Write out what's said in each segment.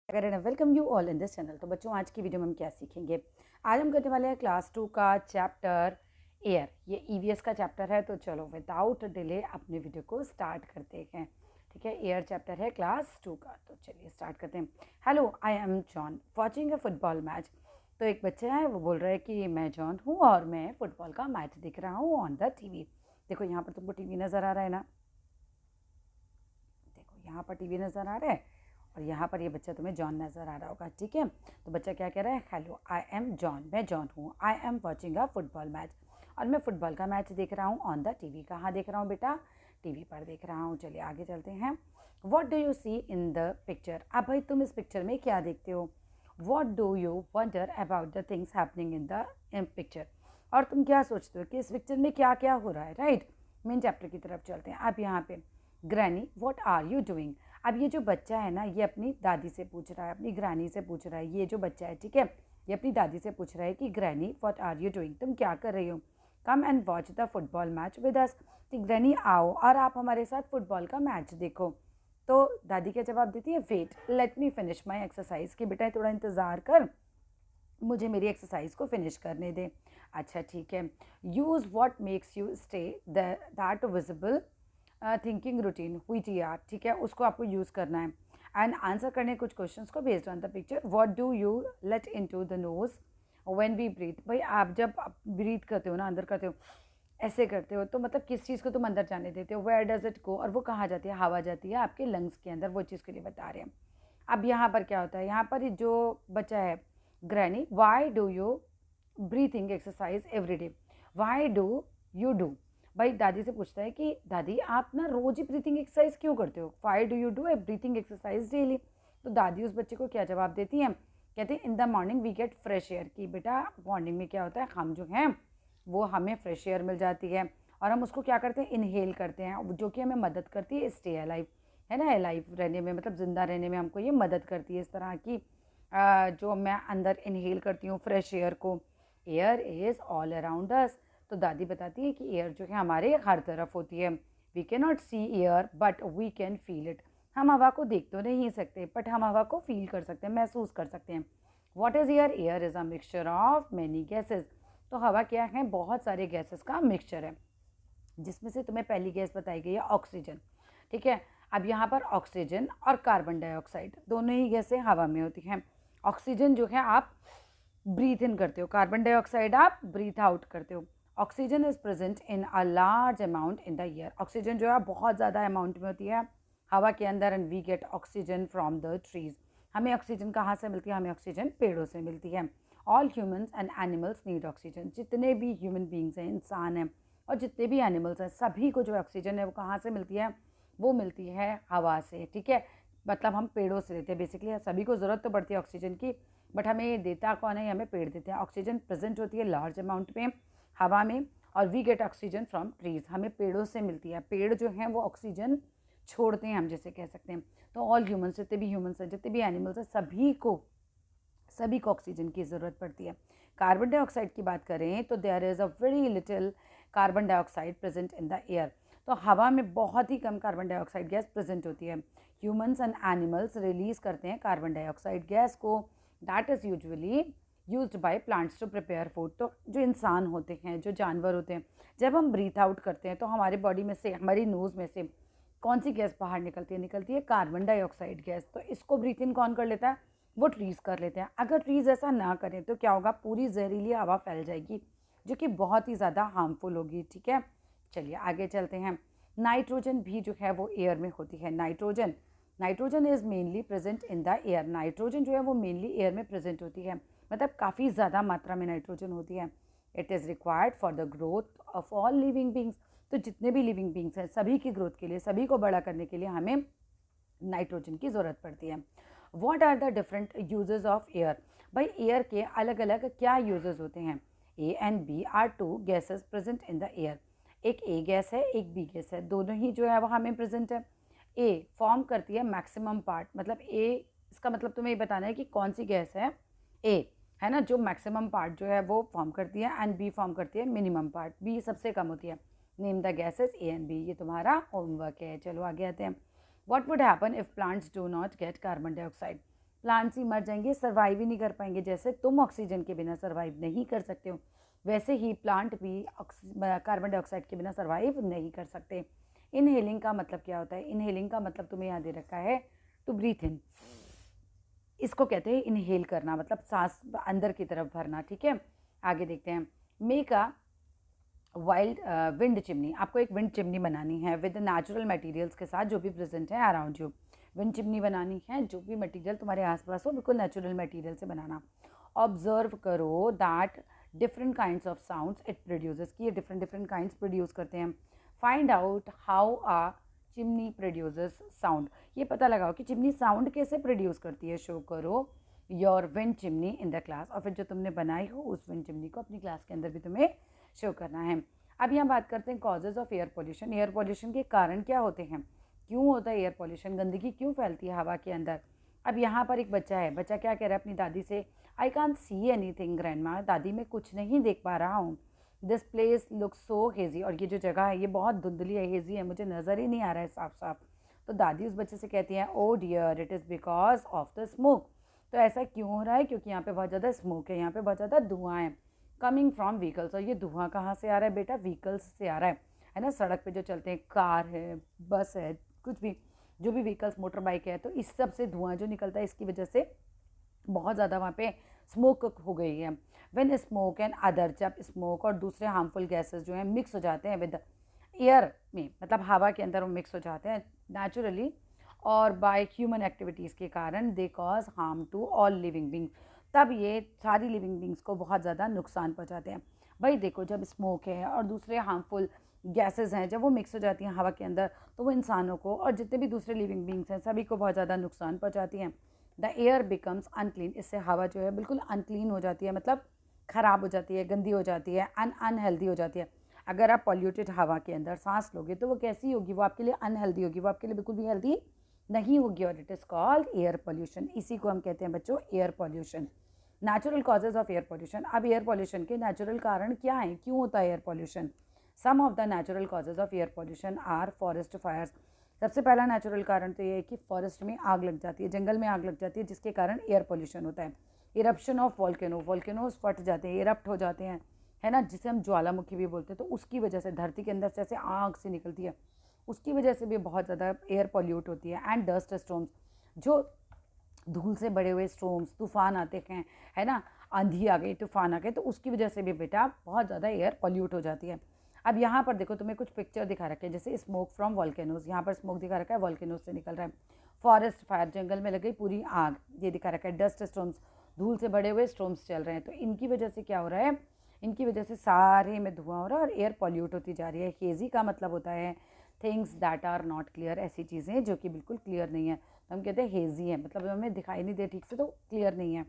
Welcome you all in this channel. तो बच्चों, आज की वीडियो में हम क्या सीखेंगे? आज हम करने वाले हैं क्लास 2 का चैप्टर एयर। ये ईवीएस का चैप्टर है, तो चलो विदाउट डिले अपने वीडियो को स्टार्ट करते हैं। ठीक है, एयर चैप्टर है क्लास 2 का, तो चलिए स्टार्ट करते हैं। Hello, I am John watching a football match. तो एक बच्चा है, वो बोल रहा है कि मैं जॉन हूँ और मैं फुटबॉल का मैच देख रहा हूँ ऑन द टीवी। देखो यहाँ पर तुमको टीवी नज़र आ रहा है ना, देखो यहाँ पर टीवी नज़र आ रहा है और यहाँ पर ये बच्चा तुम्हें जॉन नज़र आ रहा होगा। ठीक है, तो बच्चा क्या कह रहा है? हेलो, आई एम जॉन, मैं जॉन हूँ। I am watching a football match, और मैं फुटबॉल का मैच देख रहा हूँ ऑन द टीवी। कहाँ देख रहा हूँ बेटा? टीवी पर देख रहा हूँ। चलिए आगे चलते हैं। What do you see in the picture? अब भाई तुम इस पिक्चर में क्या देखते हो? What do you wonder about the things happening in the picture? और तुम क्या सोचते हो कि इस पिक्चर में क्या क्या हो रहा है? राइट, मेन चैप्टर की तरफ चलते हैं। अब यहाँ पे granny what are you doing? अब ये जो बच्चा है ना, ये अपनी दादी से पूछ रहा है, अपनी ग्रैनी से पूछ रहा है। ये जो बच्चा है, ठीक है, ये अपनी दादी से पूछ रहा है कि granny what are you doing, तुम क्या कर रही हो? Come and watch the football match with us. तो ग्रैनी आओ और आप हमारे साथ फुटबॉल का मैच देखो। तो दादी क्या जवाब देती है? Wait let me finish my exercise, कि बेटा थोड़ा इंतज़ार कर, मुझे मेरी एक्सरसाइज को फिनिश करने दें। अच्छा ठीक है। Use what makes you stay that visible thinking routine which are, ठीक है, उसको आपको यूज़ करना है। एंड आंसर करने कुछ क्वेश्चंस को based on the picture. What do you let into the nose when we breathe? भाई आप जब ब्रीथ करते हो ना, अंदर करते हो, ऐसे करते हो, तो मतलब किस चीज़ को तुम अंदर जाने देते हो? Where does it go? और वो कहाँ जाती है? हवा जाती है आपके लंग्स के अंदर, वो चीज़ के लिए बता रहे हैं। अब यहाँ पर क्या होता है? यहाँ पर जो बचा है, granny why do you breathing exercise every day? Why do you do? भाई दादी से पूछता है कि दादी आप ना रोज ही ब्रीथिंग एक्सरसाइज क्यों करते हो? Why do you do a breathing exercise daily? तो दादी उस बच्चे को क्या जवाब देती है? कहते हैं in the morning we get fresh air, कि बेटा मॉर्निंग में क्या होता है, हम जो हैं वो हमें फ्रेश एयर मिल जाती है और हम उसको क्या करते हैं? इनहेल करते हैं, जो कि हमें मदद करती है स्टे अलाइव, है ना, अलाइव रहने में, मतलब ज़िंदा रहने में हमको ये मदद करती है। इस तरह की जो मैं अंदर इनहेल करती हूँ फ्रेश एयर को। Air is all around us. तो दादी बताती है कि एयर जो है हमारे हर तरफ होती है। We can not see air but we can feel it. हम हवा को देख तो नहीं सकते, बट हम हवा को फील कर सकते हैं, महसूस कर सकते हैं। What is air? Air is a mixture of many gases. तो हवा क्या है? बहुत सारे गैसेस का मिक्सचर है, जिसमें से तुम्हें पहली गैस बताई गई है ऑक्सीजन। ठीक है, अब यहाँ पर ऑक्सीजन और कार्बन डाइऑक्साइड दोनों ही गैसें हवा में होती हैं। ऑक्सीजन जो है आप ब्रीथ इन करते हो, कार्बन डाइऑक्साइड आप ब्रीथ आउट करते हो। Oxygen is present in a large amount in the year. Oxygen जो है बहुत ज़्यादा अमाउंट में होती है हवा के अंदर। And we get oxygen from the trees. हमें ऑक्सीजन कहाँ से मिलती है? हमें ऑक्सीजन पेड़ों से मिलती है। All humans and animals need oxygen. जितने भी ह्यूमन बींग्स हैं, इंसान हैं, और जितने भी एनिमल्स हैं, सभी को जो ऑक्सीजन है वो कहाँ से मिलती है? वो मिलती है हवा से। ठीक है, मतलब हम पेड़ों से लेते हैं बेसिकली। सभी को ज़रूरत तो पड़ती है ऑक्सीजन की, बट हमें देता कौन है? हमें पेड़ देते हैं। ऑक्सीजन प्रेजेंट होती है लार्ज अमाउंट में हवा में, और we get oxygen from trees. हमें पेड़ों से मिलती है। पेड़ जो हैं वो ऑक्सीजन छोड़ते हैं, हम जैसे कह सकते हैं। तो ऑल ह्यूमन्स, जितने भी ह्यूमन्स हैं, जितने भी एनिमल्स हैं, सभी को ऑक्सीजन की ज़रूरत पड़ती है। कार्बन डाइऑक्साइड की बात करें तो there is a very little carbon dioxide present in the air. तो हवा में बहुत ही कम कार्बन डाइऑक्साइड गैस प्रेजेंट होती है। ह्यूमंस एंड एनिमल्स रिलीज करते हैं कार्बन डाइऑक्साइड गैस को। That is usually used by plants to prepare food. तो जो इंसान होते हैं, जो जानवर होते हैं, जब हम ब्रीथ आउट करते हैं तो हमारे बॉडी में से, हमारी नोज़ में से कौन सी गैस बाहर निकलती है? निकलती है कार्बन डाइऑक्साइड गैस। तो इसको ब्रीथ इन कौन कर लेता है? वो ट्रीज़ कर लेते हैं। अगर ट्रीज़ ऐसा ना करें तो क्या होगा? पूरी जहरीली हवा फैल जाएगी, जो कि बहुत ही ज़्यादा हार्मफुल होगी। ठीक है, चलिए आगे चलते हैं। नाइट्रोजन भी जो है वो एयर में होती है। Nitrogen is mainly present in the air. Nitrogen जो है वो मेनली एयर में प्रेजेंट होती है, मतलब काफ़ी ज़्यादा मात्रा में नाइट्रोजन होती है। It is required for the growth of all living beings. तो जितने भी लिविंग बींग्स हैं, सभी की ग्रोथ के लिए, सभी को बड़ा करने के लिए हमें नाइट्रोजन की ज़रूरत पड़ती है। What are the different uses of air? भाई एयर के अलग अलग क्या यूजेस होते हैं? A and B are two gases present in the air. एक ए गैस है, एक बी गैस है, दोनों ही जो है वो हमें प्रेजेंट है। ए फॉर्म करती है मैक्सिमम पार्ट, मतलब ए, इसका मतलब तुम्हें ये बताना है कि कौन सी गैस है? ए, है ना, जो मैक्सिमम पार्ट जो है वो फॉर्म करती है। एंड बी फॉर्म करती है मिनिमम पार्ट, बी सबसे कम होती है। Name the gases A and B. ये तुम्हारा होमवर्क है। चलो आगे आते हैं। What would happen if plants do not get carbon dioxide? Plants ही मर जाएंगे, सर्वाइव ही नहीं कर पाएंगे। जैसे तुम ऑक्सीजन के बिना सर्वाइव नहीं कर सकते हो, वैसे ही प्लांट भी कार्बन डाइऑक्साइड के बिना सर्वाइव नहीं कर सकते। इनहेलिंग का मतलब क्या होता है? इनहेलिंग का मतलब तुम्हें याद दे रखा है, टू ब्रीथ इन। इसको कहते हैं इनहेल करना, मतलब सांस अंदर की तरफ भरना। ठीक है, आगे देखते हैं। Make a wild wind chimney. आपको एक विंड चिमनी बनानी है विद नेचुरल मटेरियल्स के साथ जो भी प्रेजेंट है अराउंड यू। विंड चिमनी बनानी है, जो भी मटेरियल तुम्हारे आसपास हो बिल्कुल नेचुरल मटेरियल से बनाना। ऑब्जर्व करो that different kinds of sounds it produces, कि ये डिफरेंट डिफरेंट काइंड्स प्रोड्यूस करते हैं। Find out how a chimney produces sound. ये पता लगाओ कि चिमनी साउंड कैसे प्रोड्यूस करती है। शो करो your wind chimney in the class, और फिर जो तुमने बनाई हो उस विंड चिमनी को अपनी क्लास के अंदर भी तुम्हें शो करना है। अब यहाँ बात करते हैं causes of air pollution. Air pollution के कारण क्या होते हैं, क्यों होता है एयर पॉल्यूशन, गंदगी क्यों फैलती है हवा के अंदर। अब यहाँ पर एक बच्चा है, बच्चा क्या कह रहा है अपनी दादी से, I can't see anything grandma, दादी मैं कुछ नहीं देख पा रहा हूँ। This place look so hazy, और ये जो जगह है ये बहुत धुंधली है, हेजी है, मुझे नज़र ही नहीं आ रहा है साफ साफ। तो दादी उस बच्चे से कहती हैं, oh dear it is because of the smoke. तो ऐसा क्यों हो रहा है? क्योंकि यहाँ पे बहुत ज़्यादा स्मोक है, यहाँ पे बहुत ज़्यादा धुआं है, कमिंग फ्रॉम व्हीकल्स। और ये धुआं कहाँ से आ रहा है बेटा? व्हीकल्स से आ रहा है ना। सड़क पे जो चलते हैं, कार है, बस है, कुछ भी जो भी व्हीकल्स, मोटर बाइक है, तो इस सब से धुआं जो निकलता है इसकी वजह से बहुत ज़्यादा वहाँ पे स्मोक हो गई है। व्हेन स्मोक एंड अदर, जब स्मोक और दूसरे हार्मफुल गैसेस जो हैं मिक्स हो जाते हैं विद एयर में, मतलब हवा के अंदर वो मिक्स हो जाते हैं नेचुरली और बाय ह्यूमन एक्टिविटीज़ के कारण, they cause harm to all living beings, तब ये सारी लिविंग बींग्स को बहुत ज़्यादा नुकसान पहुँचाते हैं। भाई देखो, जब स्मोक है और दूसरे हार्मफुल गैसेस हैं, जब वो मिक्स हो जाती हैं हवा के अंदर, तो वो इंसानों को और जितने भी दूसरे लिविंग बींग्स हैं सभी को बहुत ज़्यादा नुकसान पहुँचाती हैं। द एयर बिकम्स अनक्लीन, इससे हवा जो है बिल्कुल अनक्लीन हो जाती है, मतलब ख़राब हो जाती है, गंदी हो जाती है, अनहेल्दी हो जाती है। अगर आप पॉल्यूटेड हवा के अंदर सांस लोगे तो वो कैसी होगी? वो आपके लिए अनहेल्दी होगी, वो आपके लिए बिल्कुल भी हेल्दी नहीं होगी, और it is called air pollution. इसी को हम कहते हैं बच्चों air pollution. Natural causes of air pollution. अब एयर पॉल्यूशन के नेचुरल कारण क्या हैं, क्यों होता है air pollution? Some of the natural causes of air pollution are forest fires. सबसे पहला नेचुरल कारण तो ये है कि फॉरेस्ट में आग लग जाती है, जंगल में आग लग जाती है, जिसके कारण एयर पॉल्यूशन होता है। इरप्शन ऑफ वॉल्केनो, वॉल्केनोज फट जाते हैं, इरप्ट हो जाते हैं, है ना, जिसे हम ज्वालामुखी भी बोलते हैं। तो उसकी वजह से धरती के अंदर से ऐसे आग से निकलती है, उसकी वजह से भी बहुत ज़्यादा एयर पॉल्यूट होती है। एंड डस्ट स्टॉर्म्स, जो धूल से बड़े हुए स्टॉर्म्स, तूफान आते हैं, है ना, आंधी आ गई, तूफान आ गए, तो उसकी वजह से भी बेटा बहुत ज़्यादा एयर पॉल्यूट हो जाती है। अब यहाँ पर देखो, तुम्हें कुछ पिक्चर दिखा रखे हैं, जैसे स्मोक फ्रॉम वॉल्केनोज, यहाँ पर स्मोक दिखा रखा है, वॉल्केनोज से निकल रहा है। फॉरेस्ट फायर, जंगल में लग गई पूरी आग, ये दिखा रखा है। डस्ट स्टॉर्म्स, धूल से बड़े हुए स्टॉर्म्स चल रहे हैं, तो इनकी वजह से क्या हो रहा है? इनकी वजह से सारे में धुआं हो रहा है और एयर पॉल्यूट होती जा रही है। हेजी का मतलब होता है things that are not clear, ऐसी चीज़ें जो कि बिल्कुल क्लियर नहीं है, तो हम कहते हैं हेजी है, मतलब हमें दिखाई नहीं दे ठीक से, तो क्लियर नहीं है,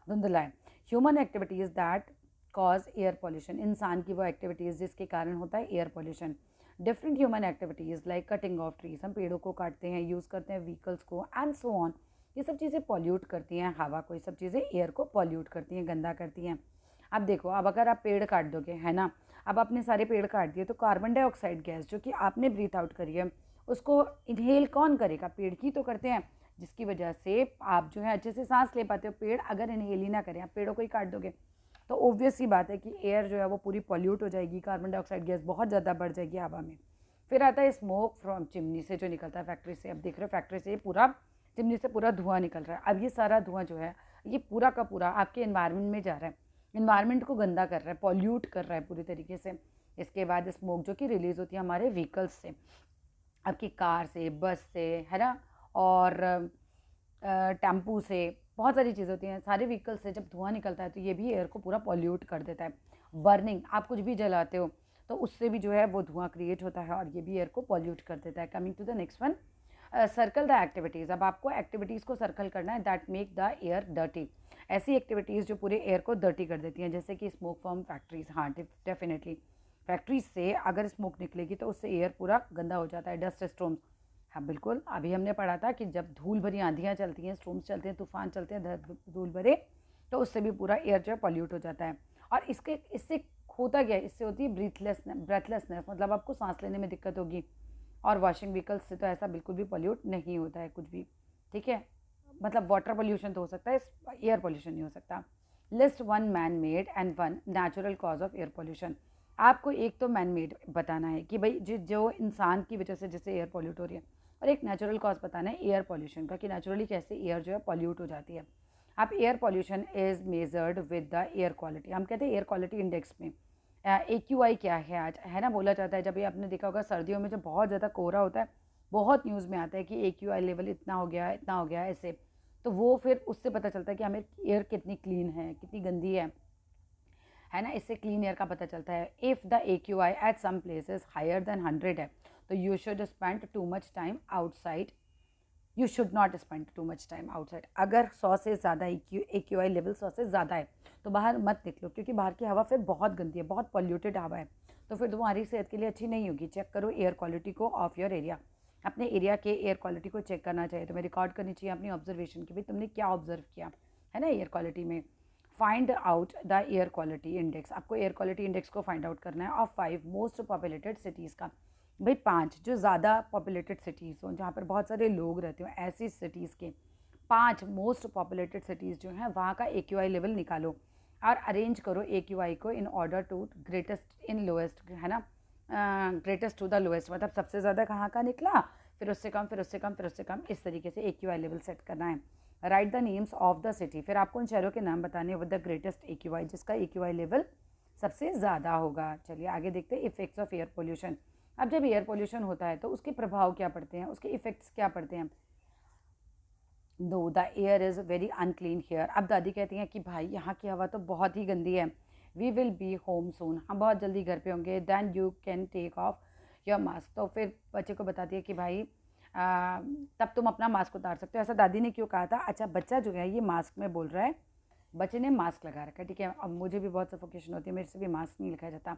धुंधला है। Human activities that cause air pollution, इंसान की वो एक्टिविटीज़ जिसके कारण होता है air pollution. Different human activities like cutting of trees, हम पेड़ों को काटते हैं, यूज़ करते हैं व्हीकल्स को, एंड सो ऑन, ये सब चीज़ें पॉल्यूट करती हैं हवा को, ये सब चीज़ें एयर को पॉल्यूट करती हैं, गंदा करती हैं। अब देखो, अब अगर आप पेड़ काट दोगे, है ना, अब आपने सारे पेड़ काट दिए, तो कार्बन डाइऑक्साइड गैस जो कि आपने ब्रीथ आउट करी है उसको इनहेल कौन करेगा? पेड़ ही तो करते हैं, जिसकी वजह से आप जो है अच्छे से सांस ले पाते हो। पेड़ अगर इनहेल ही ना करें, आप पेड़ों को ही काट दोगे, तो ऑब्वियस सी बात है कि एयर जो है वो पूरी पॉल्यूट हो जाएगी, कार्बन डाइऑक्साइड गैस बहुत ज़्यादा बढ़ जाएगी हवा में। फिर आता है स्मोक फ्रॉम चिमनी से जो निकलता है फैक्ट्री से। अब देख रहे हो, फैक्ट्री से पूरा, चिमनी से पूरा धुआं निकल रहा है। अब ये सारा धुआं जो है ये पूरा का पूरा आपके इन्वायरमेंट में जा रहा है, इन्वायरमेंट को गंदा कर रहा है, पॉल्यूट कर रहा है पूरी तरीके से। इसके बाद स्मोक जो कि रिलीज़ होती है हमारे व्हीकल्स से, आपकी कार से, बस से, है ना, और टेम्पू से, बहुत सारी चीज़ें होती हैं। सारे व्हीकल से जब धुआं निकलता है तो ये भी एयर को पूरा पॉल्यूट कर देता है। बर्निंग, आप कुछ भी जलाते हो तो उससे भी जो है वो धुआं क्रिएट होता है और ये भी एयर को पॉल्यूट कर देता है। Coming to the next one, circle the activities. अब आपको एक्टिविटीज़ को सर्कल करना है that make the air dirty, ऐसी एक्टिविटीज़ जो पूरे एयर को डर्टी कर देती हैं, जैसे कि स्मोक फ्रॉम फैक्ट्रीज। हाँ, डेफिनेटली फैक्ट्रीज से अगर स्मोक निकलेगी तो उससे एयर पूरा गंदा हो जाता है। डस्ट स्टॉर्म्स, हाँ बिल्कुल, अभी हमने पढ़ा था कि जब धूल भरी आंधियाँ चलती हैं, स्टॉर्म्स चलते हैं, तूफान चलते हैं धूल भरे, तो उससे भी पूरा एयर जो है पॉल्यूट हो जाता है। और इससे होता क्या है? इससे होती है ब्रेथलेसनेस, मतलब आपको सांस लेने में दिक्कत होगी। और वॉशिंग व्हीकल्स से तो ऐसा बिल्कुल भी पॉल्यूट नहीं होता है कुछ भी, ठीक है, मतलब वाटर पोल्यूशन तो हो सकता है, एयर पोल्यूशन नहीं हो सकता। List 1 man made and 1 natural cause of air pollution. आपको एक तो मैन मेड बताना है कि भाई जो इंसान की वजह से जैसे एयर पॉल्यूट हो रही है, और एक नेचुरल कॉज बताना है एयर पॉल्यूशन का कि नेचुरली कैसे एयर जो है पॉल्यूट हो जाती है। आप air pollution is measured with the air quality, हम कहते हैं एयर क्वालिटी इंडेक्स में AQI क्या है आज, है ना, बोला जाता है। जब ये आपने देखा होगा सर्दियों में जब बहुत ज़्यादा कोहरा होता है, बहुत न्यूज़ में आता है कि AQI लेवल इतना हो गया, इतना हो गया ऐसे, तो वो फिर उससे पता चलता है कि हमें एयर कितनी क्लीन है, कितनी गंदी है ना, इससे क्लीन एयर का पता चलता है। If the AQI at some places higher than 100 है, तो you should spend too much time outside, you should not spend too much time outside. अगर 100 से ज़्यादा AQI लेवल 100 से ज़्यादा है तो बाहर मत निकलो, क्योंकि बाहर की हवा फिर बहुत गंदी है, बहुत पॉल्यूटेड हवा है, तो फिर तुम्हारी सेहत के लिए अच्छी नहीं होगी। चेक करो एयर क्वालिटी को ऑफ योर एरिया, अपने एरिया के एयर क्वालिटी को चेक करना चाहिए, तुम्हें रिकॉर्ड करनी चाहिए अपनी ऑब्जर्वेशन की, भाई तुमने क्या ऑब्जर्व किया है ना एयर क्वालिटी में। Find out the air quality index, आपको एयर क्वालिटी इंडेक्स को फाइंड आउट करना है ऑफ 5 मोस्ट पॉपुलेटेड सिटीज़ का। भाई 5 जो ज़्यादा पॉपुलेटेड सिटीज़ हों, जहाँ पर बहुत सारे लोग रहते हो, ऐसी सिटीज़ के 5 मोस्ट पॉपुलेटेड सिटीज़ जो हैं वहाँ का AQI लेवल निकालो और अरेंज करो AQI को in order to greatest in lowest, है ना, ग्रेटेस्ट टू द लोएस्ट, मतलब सबसे ज़्यादा कहाँ का निकला, फिर उससे कम, फिर उससे कम, फिर उससे कम, इस तरीके से AQI लेवल सेट करना है। Right the names of the city, फिर आपको उन शहरों के नाम बताने हैं विद द ग्रेटेस्ट AQI, जिसका AQI लेवल सबसे ज़्यादा होगा। चलिए आगे देखते हैं इफ़ेक्ट्स ऑफ एयर पोल्यूशन। अब जब एयर पोल्यूशन होता है तो उसके प्रभाव क्या पड़ते हैं, उसके इफ़ेक्ट्स क्या पड़ते हैं। Though the air is very unclean here, अब दादी कहती हैं कि भाई यहाँ की हवा तो बहुत ही गंदी है। We will be home soon, हम बहुत जल्दी घर पे होंगे। Then you can take off your mask, तो फिर बच्चे को बताती है कि भाई तब तुम अपना मास्क उतार सकते हो। ऐसा दादी ने क्यों कहा था, अच्छा बच्चा जो है ये मास्क में बोल रहा है, बच्चे ने मास्क लगा रखा है, ठीक है। अब मुझे भी बहुत सफोकेशन होती है, मेरे से भी मास्क नहीं लगाया जाता,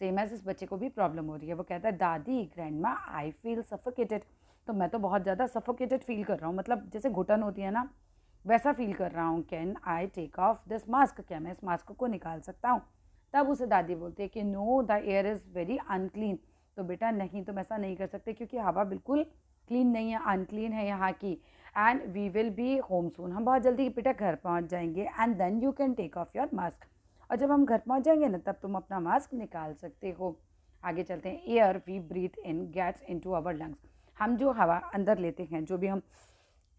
सेम एज इस बच्चे को भी प्रॉब्लम हो रही है। वो कहता है दादी ग्रैंड माँ आई फील सफोकेटेड, तो मैं तो बहुत ज़्यादा सफोकेटेड फील कर रहा हूँ, मतलब जैसे घुटन होती है ना वैसा फील कर रहा हूँ। Can I take off this mask, क्या मैं इस मास्क को निकाल सकता हूँ। तब उसे दादी बोलती है कि know the air is very unclean, तो बेटा नहीं तुम ऐसा नहीं कर सकते क्योंकि हवा बिल्कुल क्लीन नहीं है, अनक्लीन है यहाँ की। And we will be home soon, हम बहुत जल्दी बेटा घर पहुँच जाएंगे। And then you can take off your mask, और जब हम घर पहुँच जाएंगे ना तब तुम अपना मास्क निकाल सकते हो। आगे चलते हैं। Air we breathe in gets into our lungs, हम जो हवा अंदर लेते हैं, जो भी हम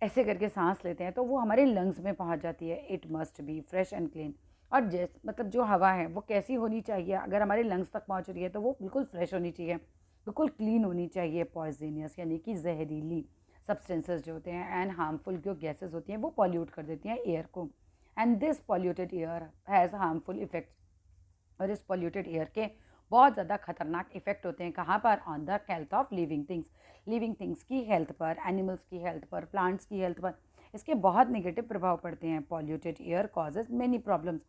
ऐसे करके सांस लेते हैं, तो वो हमारे लंग्स में पहुंच जाती है। It must be fresh and clean, और जैस मतलब जो हवा है वो कैसी होनी चाहिए, अगर हमारे लंग्स तक पहुंच रही है तो वो बिल्कुल फ्रेश होनी चाहिए, बिल्कुल क्लीन होनी चाहिए। पॉइजनियस यानी कि जहरीली सब्सटेंसेस जो होते हैं एंड हार्मफुल जो गैसेज होती हैं वो पॉल्यूट कर देती हैं एयर को। And this polluted air has harmful effects, और इस पॉल्यूटेड एयर के बहुत ज़्यादा खतरनाक इफेक्ट होते हैं कहाँ पर, on the health of living things, living things की हेल्थ पर, एनिमल्स की हेल्थ पर, प्लांट्स की हेल्थ पर, इसके बहुत नेगेटिव प्रभाव पड़ते हैं। Polluted air causes many problems,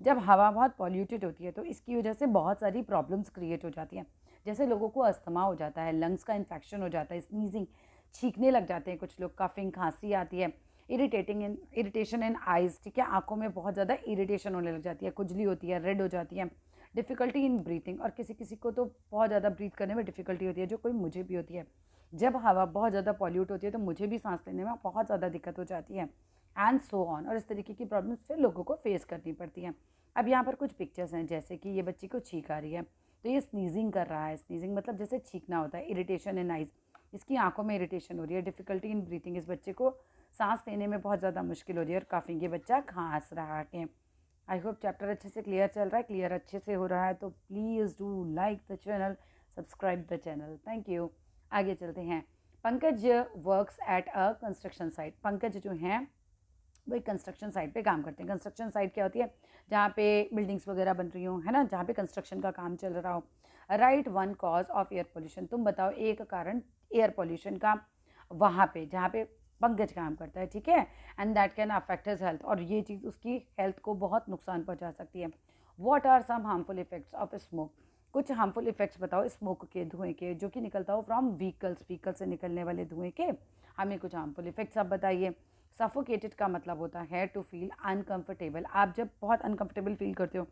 जब हवा बहुत पॉल्यूटेड होती है तो इसकी वजह से बहुत सारी प्रॉब्लम्स क्रिएट हो जाती हैं, जैसे लोगों को अस्थमा हो जाता है, लंग्स का इन्फेक्शन हो जाता है, स्नीजिंग, छींकने लग जाते हैं कुछ लोग, कफिंग खांसी आती है, इरिटेशन इन आइज़, ठीक है, आंखों में बहुत ज़्यादा इरिटेशन होने लग जाती है, खुजली होती है, रेड हो जाती है, डिफ़िकल्टी इन ब्रीथिंग, और किसी किसी को तो बहुत ज़्यादा ब्रीथ करने में डिफ़िकल्टी होती है, जो कोई मुझे भी होती है। जब हवा बहुत ज़्यादा पॉल्यूट होती है तो मुझे भी सांस लेने में बहुत ज़्यादा दिक्कत हो जाती है, एंड सो ऑन, और इस तरीके की प्रॉब्लम्स फिर लोगों को फेस करनी पड़ती हैं। अब यहाँ पर कुछ पिक्चर्स हैं, जैसे कि ये बच्ची को छींक आ रही है तो ये स्नीजिंग कर रहा है, स्नीजिंग मतलब जैसे छींकना होता है, इरिटेशन इन आइज़, इसकी आंखों में इरिटेशन हो रही है, डिफ़िकल्टी इन ब्रीथिंग, इस बच्चे को सांस लेने में बहुत ज़्यादा मुश्किल हो रही है, और काफिंग, ये बच्चा खांस रहा है। आई होप चैप्टर अच्छे से क्लियर चल रहा है, क्लियर अच्छे से हो रहा है, तो please do like the channel, subscribe the channel, thank you. आगे चलते हैं। Pankaj works at a construction site, Pankaj जो हैं वो एक कंस्ट्रक्शन साइट पे काम करते हैं। कंस्ट्रक्शन साइट क्या होती है, जहाँ पे बिल्डिंग्स वगैरह बन रही हों, है ना, जहाँ पे कंस्ट्रक्शन का काम चल रहा हो। Right one cause of air pollution, तुम बताओ एक कारण एयर पोल्यूशन का वहाँ पे जहाँ पे पंकज काम करता है, ठीक है। And that can affect his health, और ये चीज़ उसकी हेल्थ को बहुत नुकसान पहुँचा सकती है। What are some harmful effects of smoke, कुछ हार्मफुल इफेक्ट्स बताओ स्मोक के, धुएं के, जो कि निकलता हो फ्रॉम व्हीकल्स, व्हीकल से निकलने वाले धुएं के, हमें कुछ हार्मफुल इफेक्ट्स आप बताइए। सफोकेटेड का मतलब होता है टू फील अनकंफर्टेबल, आप जब बहुत अनकंफर्टेबल फील करते हो,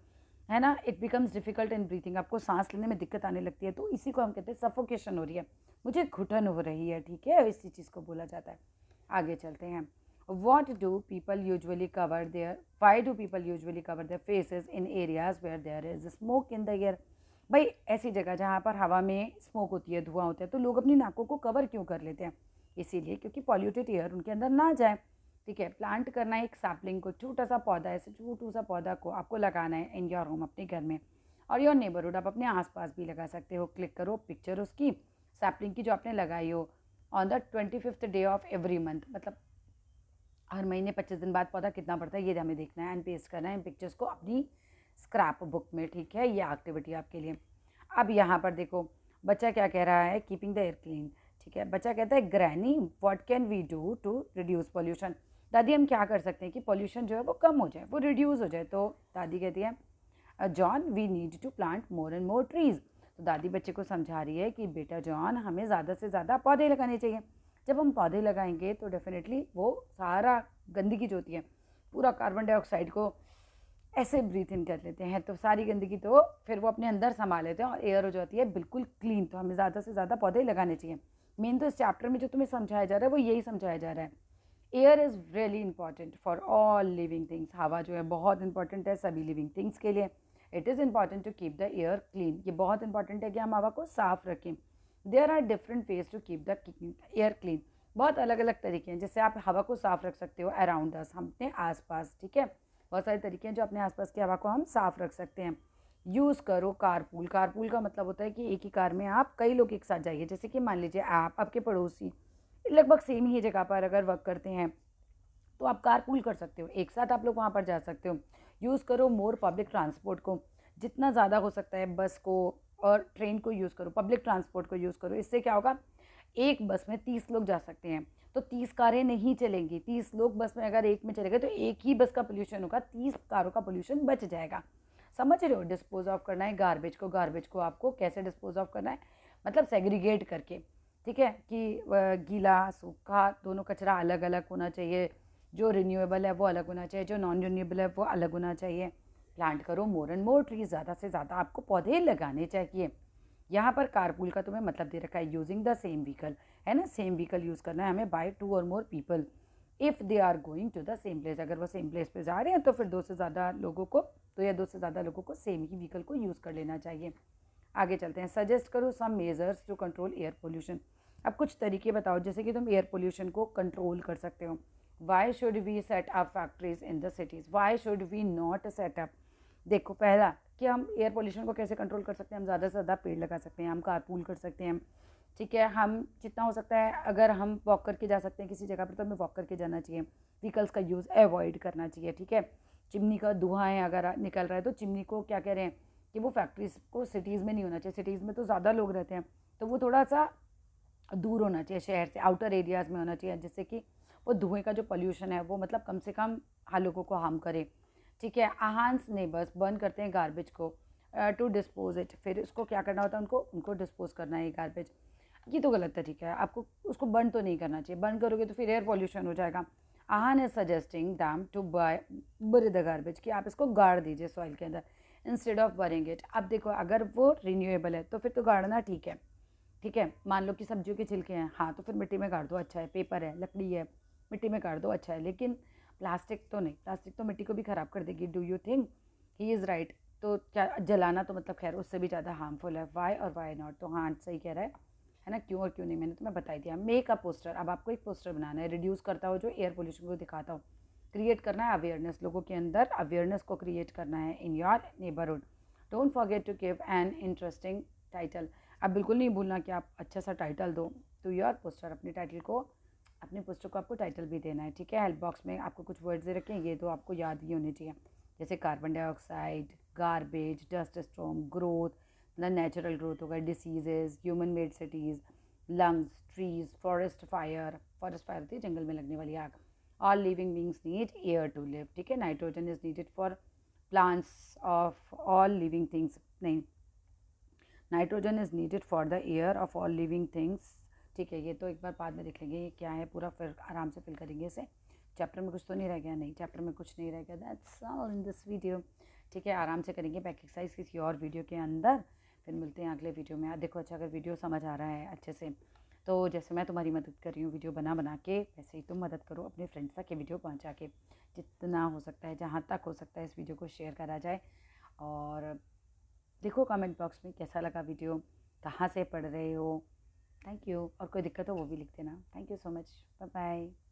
है ना, it becomes difficult in breathing, आपको सांस लेने में दिक्कत आने लगती है, तो इसी को हम कहते हैं सफोकेशन हो रही है, मुझे घुटन हो रही है, ठीक है, इसी चीज़ को बोला जाता है। आगे चलते हैं। What do people usually cover their Why do people usually cover their faces in areas where there is smoke in the air? भाई ऐसी जगह जहाँ पर हवा में स्मोक होती है, धुआं होता है, तो लोग अपनी नाकों को कवर क्यों कर लेते हैं? इसीलिए क्योंकि पॉल्यूटेड एयर उनके अंदर ना जाए। ठीक है, प्लांट करना है एक सैपलिंग को, छोटा सा पौधा, ऐसे छोटू सा पौधा को आपको लगाना है इन योर होम, अपने घर में और योर नेबरहुड। आप अपने आसपास भी लगा सकते हो। क्लिक करो पिक्चर उसकी सैपलिंग की जो आपने लगाई हो on the 25th day of every month, मतलब हर महीने 25 दिन बाद पौधा कितना बढ़ता है ये हमें देखना है एंड पेस्ट करना है इन पिक्चर्स को अपनी स्क्रैप बुक में। ठीक है, ये एक्टिविटी आपके लिए। अब यहाँ पर देखो बच्चा क्या कह रहा है, कीपिंग द एयर क्लीन। ठीक है, बच्चा कहता है granny what can we do to reduce pollution? दादी हम क्या कर सकते हैं कि पॉल्यूशन जो है वो कम हो जाए, वो रिड्यूस हो जाए? तो दादी कहती है John we need to plant more and more trees. तो दादी बच्चे को समझा रही है कि बेटा जॉन हमें ज़्यादा से ज़्यादा पौधे लगाने चाहिए। जब हम पौधे लगाएंगे तो डेफिनेटली वो सारा गंदगी जो होती है, पूरा कार्बन डाइऑक्साइड को ऐसे ब्रीथ इन कर लेते हैं, तो सारी गंदगी तो फिर वो अपने अंदर संभाल लेते हैं और एयर हो जाती है बिल्कुल क्लीन। तो हमें ज़्यादा से ज़्यादा पौधे लगाने चाहिए। मेन तो इस चैप्टर में जो तुम्हें समझाया जा रहा है वो यही समझाया जा रहा है। Air is really important for all living things. हवा जो है बहुत इंपॉर्टेंट है सभी लिविंग थिंग्स के लिए। It is important to keep the air clean. ये बहुत इंपॉर्टेंट है कि हम हवा को साफ रखें। There are different ways to keep the air clean. बहुत अलग अलग तरीके हैं जिससे आप हवा को साफ रख सकते हो अराउंड अस, हम अपने आसपास। ठीक है, बहुत सारे तरीके हैं जो अपने आसपास की हवा को हम साफ रख सकते हैं। यूज़ करो कारपूल। कारपूल का मतलब होता है कि एक ही कार में आप कई लोग एक साथ जाइए। जैसे कि मान लीजिए आप, आपके पड़ोसी लगभग सेम ही जगह पर अगर वर्क करते हैं तो आप कारपूल कर सकते हो, एक साथ आप लोग वहाँ पर जा सकते हो। यूज़ करो मोर पब्लिक ट्रांसपोर्ट को, जितना ज़्यादा हो सकता है बस को और ट्रेन को यूज़ करो, पब्लिक ट्रांसपोर्ट को यूज़ करो। इससे क्या होगा, एक बस में 30 लोग जा सकते हैं तो 30 कारें नहीं चलेंगी। 30 लोग बस में अगर एक में चले गए तो एक ही बस का पोल्यूशन होगा, 30 कारों का पोल्यूशन बच जाएगा। समझ रहे हो? डिस्पोज ऑफ करना है गार्बेज को। गार्बेज को आपको कैसे डिस्पोज ऑफ करना है, मतलब सेग्रीगेट करके। ठीक है, कि गीला सूखा दोनों कचरा अलग अलग होना चाहिए। जो रिन्यूएबल है वो अलग होना चाहिए, जो नॉन रिन्यूएबल है वो अलग होना चाहिए। प्लांट करो मोर एंड मोर ट्रीज। ज़्यादा से ज़्यादा आपको पौधे लगाने चाहिए। यहाँ पर कारपूल का तुम्हें मतलब दे रखा है यूजिंग द सेम व्हीकल, है ना, सेम व्हीकल यूज़ करना है हमें बाय 2 और more people if they are going to the same place. अगर वो सेम प्लेस पे जा रहे हैं तो फिर 2 से ज़्यादा लोगों को, 2 या 2 से ज़्यादा लोगों को सेम ही व्हीकल को यूज़ कर लेना चाहिए। आगे चलते हैं। सजेस्ट करो some measures to control air pollution. अब कुछ तरीके बताओ जैसे कि तुम एयर पोल्यूशन को कंट्रोल कर सकते हो। Why should we set up factories in the cities, why should we not set up? देखो, पहला कि हम एयर पोल्यूशन को कैसे कंट्रोल कर सकते हैं, हम ज़्यादा से ज़्यादा पेड़ लगा सकते हैं, हम कारपूल कर सकते हैं। ठीक है, हम जितना हो सकता है अगर हम वॉक करके जा सकते हैं किसी जगह पर तो हमें वॉक करके जाना चाहिए। व्हीकल्स का यूज़ अवॉइड करना चाहिए। ठीक है, चिमनी का धुआं है अगर निकल रहा है तो चिमनी को क्या कह रहे हैं कि वो फैक्ट्रीज़ को सिटीज़ में नहीं होना चाहिए। सिटीज़ में तो ज़्यादा लोग रहते हैं तो वो थोड़ा सा दूर होना चाहिए, शहर से आउटर एरियाज़ में होना चाहिए, जिससे कि वो धुएँ का जो पोल्यूशन है वो मतलब कम से कम लोगों को हार्म करे। ठीक है, आहान्स नेबर्स बर्न करते हैं गार्बेज को टू डिस्पोज इट। फिर उसको क्या करना होता है, उनको डिस्पोज करना है गार्बेज। ये तो गलत तरीका है, आपको उसको बर्न तो नहीं करना चाहिए। बर्न करोगे तो फिर एयर पॉल्यूशन हो जाएगा। Aahan is suggesting them to bury the garbage, कि आप इसको गाड़ दीजिए सॉइल के अंदर इंस्टेड ऑफ बरिंग इट। अब देखो, अगर वो रिन्यूएबल है तो फिर तो गाड़ना ठीक है। ठीक है, मान लो कि सब्जियों के छिलके हैं, हाँ तो फिर मिट्टी में गाड़ दो, अच्छा है। पेपर है, लकड़ी है, मिट्टी में गाड़ दो, अच्छा है। लेकिन प्लास्टिक तो नहीं, प्लास्टिक तो मिट्टी को भी ख़राब कर देगी। Do you think he is right? तो क्या जलाना तो मतलब खैर उससे भी ज़्यादा हार्मफुल है। वाई और वाई नॉट? तो हाँ सही कह रहा है ना, क्यों और क्यों नहीं, मैंने तुम्हें बता ही दिया। Make a poster. अब आपको एक पोस्टर बनाना है रिड्यूस करता हो जो एयर पोल्यूशन को दिखाता हो। क्रिएट करना है अवेयरनेस, लोगों के अंदर अवेयरनेस को क्रिएट करना है in your neighbourhood. Don't forget to give an interesting title. अब बिल्कुल नहीं भूलना कि आप अच्छा सा टाइटल दो टू योर पोस्टर। अपने टाइटल को, अपने पोस्टर को आपको टाइटल भी देना है। ठीक है, हेल्प बॉक्स में आपको कुछ वर्ड्स दे रखे हैं, ये तो आपको याद ही होने चाहिए, जैसे carbon dioxide, garbage, dust storm, growth, मतलब नेचुरल ग्रोथ होगा, diseases, human made cities, lungs, trees, forest fire होती है जंगल में लगने वाली आग। All living beings need air to live. ठीक है, nitrogen is needed for plants of all living things, नहीं, nitrogen is needed for the air of all living things. ठीक है, ये तो एक बार बाद में देख लेंगे ये क्या है पूरा, फिर आराम से फिल करेंगे इसे। चैप्टर में कुछ तो नहीं रह गया? नहीं, चैप्टर में कुछ नहीं रह गया। That's all in this video. ठीक है, आराम से करेंगे बैक एक्सरसाइज किसी और वीडियो के अंदर। फिर मिलते हैं अगले वीडियो में। देखो अच्छा, अगर वीडियो समझ आ रहा है अच्छे से तो जैसे मैं तुम्हारी मदद कर रही हूँ वीडियो बना के, वैसे ही तुम मदद करो अपने फ्रेंड्स तक ये वीडियो पहुँचा के। जितना हो सकता है, जहाँ तक हो सकता है, इस वीडियो को शेयर करा जाए। और देखो कमेंट बॉक्स में कैसा लगा वीडियो, कहाँ से पढ़ रहे हो। Thank you. और कोई दिक्कत हो वो भी लिख देना। Thank you so much. Bye bye.